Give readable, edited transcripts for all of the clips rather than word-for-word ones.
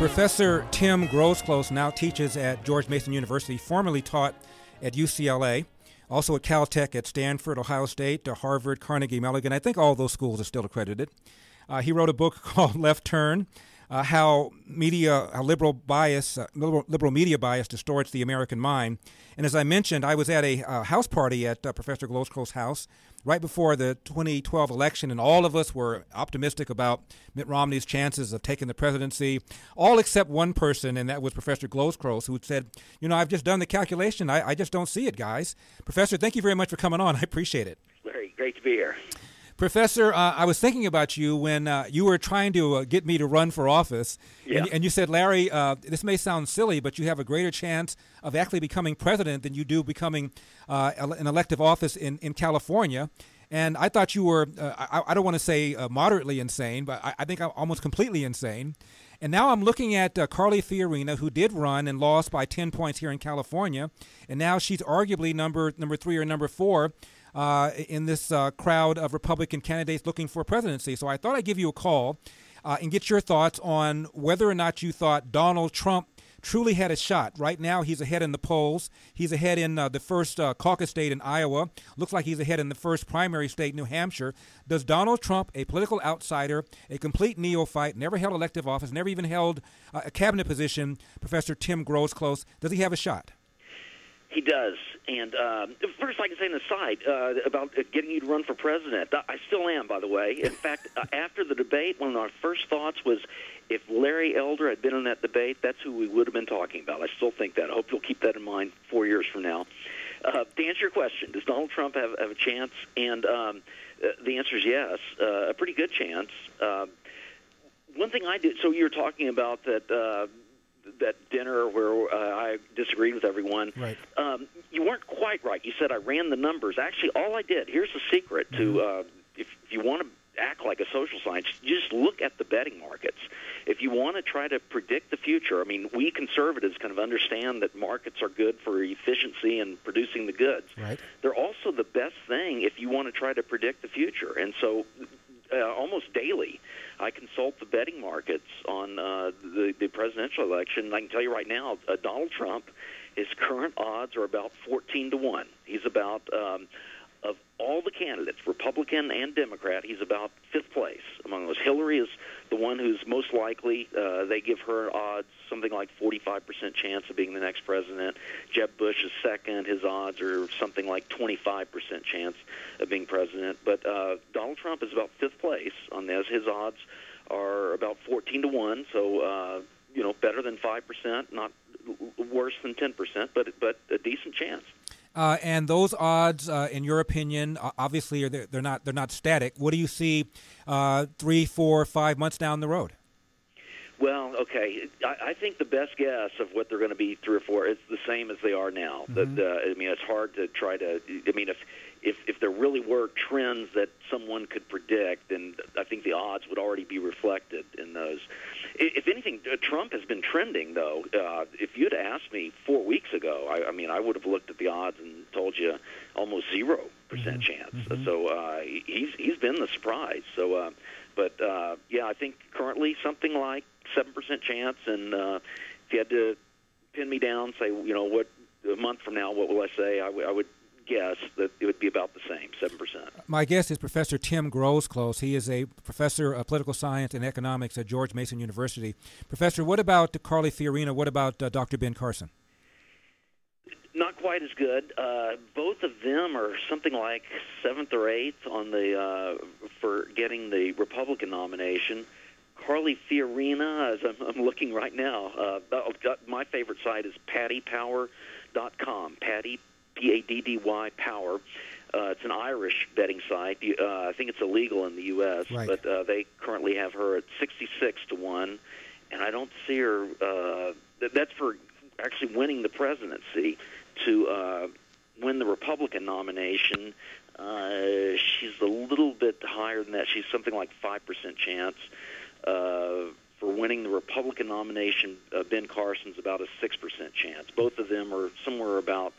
Professor Tim Groseclose now teaches at George Mason University, formerly taught at UCLA, also at Caltech, at Stanford, Ohio State, Harvard, Carnegie Mellon. I think all those schools are still accredited. He wrote a book called Left Turn, how liberal media bias distorts the American mind. And as I mentioned, I was at a house party at Professor Groseclose's house right before the 2012 election, and all of us were optimistic about Mitt Romney's chances of taking the presidency, all except one person, and that was Professor Groseclose, who said, I've just done the calculation. I just don't see it, guys. Professor, thank you very much for coming on. I appreciate it. Larry, great to be here. Professor, I was thinking about you when you were trying to get me to run for office, and you said, Larry, this may sound silly, but you have a greater chance of actually becoming president than you do becoming an elective office in California. And I thought you were, I don't want to say moderately insane, but I think I'm almost completely insane. And now I'm looking at Carly Fiorina, who did run and lost by 10 points here in California, and now she's arguably number 3 or number 4 in this crowd of Republican candidates looking for presidency. So I thought I'd give you a call and get your thoughts on whether or not you thought Donald Trump truly had a shot. Right now, he's ahead in the polls. He's ahead in the first caucus state in Iowa. Looks like he's ahead in the first primary state, New Hampshire. Does Donald Trump, a political outsider, a complete neophyte, never held elective office, never even held a cabinet position, Professor Tim Groseclose, does he have a shot? He does. And first, I can say an aside about getting you to run for president. I still am, by the way. In fact, after the debate, one of our first thoughts was if Larry Elder had been in that debate, that's who we would have been talking about. I still think that. I hope you'll keep that in mind 4 years from now. To answer your question, does Donald Trump have a chance? And the answer is yes, a pretty good chance. One thing I did, so you were talking about that dinner where I disagreed with everyone. Right. You weren't quite right. You said I ran the numbers. Actually, all I did, here's the secret to if you want to act like a social scientist, you just look at the betting markets. If you want to try to predict the future, I mean, we conservatives kind of understand that markets are good for efficiency and producing the goods. Right. They're also the best thing if you want to try to predict the future. And so almost daily, I consult the betting markets on the presidential election. I can tell you right now, Donald Trump, his current odds are about 14-1. He's about, of all the candidates, Republican and Democrat, he's about 5th place among those. Hillary is the one who's most likely. They give her odds something like 45% chance of being the next president. Jeb Bush is second. His odds are something like 25% chance of being president. But Donald Trump is about 5th place on this. His odds are about 14-1, so better than 5%, not worse than 10%, but a decent chance. And those odds, in your opinion, obviously they're not static. What do you see 3, 4, 5 months down the road? Well, okay. I think the best guess of what they're going to be 3 or 4 is the same as they are now. Mm-hmm. It's hard to try to. I mean, if there really were trends that someone could predict, then I think the odds would already be reflected in those. If anything, Trump has been trending, though. If you'd asked me 4 weeks ago, I would have looked at the odds and told you almost 0% chance. Mm-hmm. So he's been the surprise. So, I think currently something like 7% chance. And if you had to pin me down, say, what a month from now, what will I say? I would guess that it would be about the same, 7%. My guest is Professor Tim Groseclose. He is a professor of political science and economics at George Mason University. Professor, what about Carly Fiorina? What about Dr. Ben Carson? Not quite as good. Both of them are something like 7th or 8th on the for getting the Republican nomination. Carly Fiorina, as I'm looking right now, my favorite site is paddypower.com. Paddy, P-A-D-D-Y, Power. It's an Irish betting site. I think it's illegal in the U.S., right. But they currently have her at 66-1, and I don't see her. That's for actually winning the presidency. To win the Republican nomination, she's a little bit higher than that. She's something like 5% chance. For winning the Republican nomination, Ben Carson's about a 6% chance. Both of them are somewhere about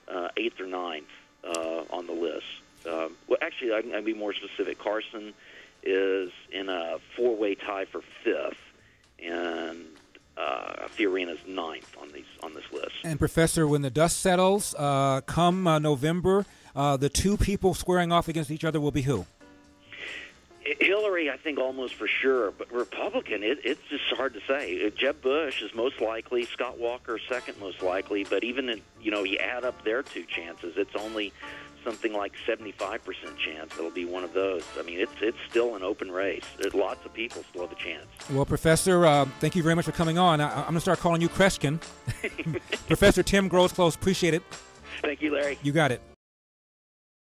8th or 9th on the list. Well, actually, I can be more specific. Carson is in a 4-way tie for 5th, and Fiorina's ninth on this list. And Professor, when the dust settles, come November, the two people squaring off against each other will be who? Hillary, I think almost for sure, but Republican, it's just hard to say. Jeb Bush is most likely, Scott Walker second most likely, but even you add up their two chances, it's only something like 75% chance it'll be one of those. I mean, it's still an open race. Lots of people still have a chance. Well, Professor, thank you very much for coming on. I'm going to start calling you Kreskin. Professor Tim Groseclose, appreciate it. Thank you, Larry. You got it.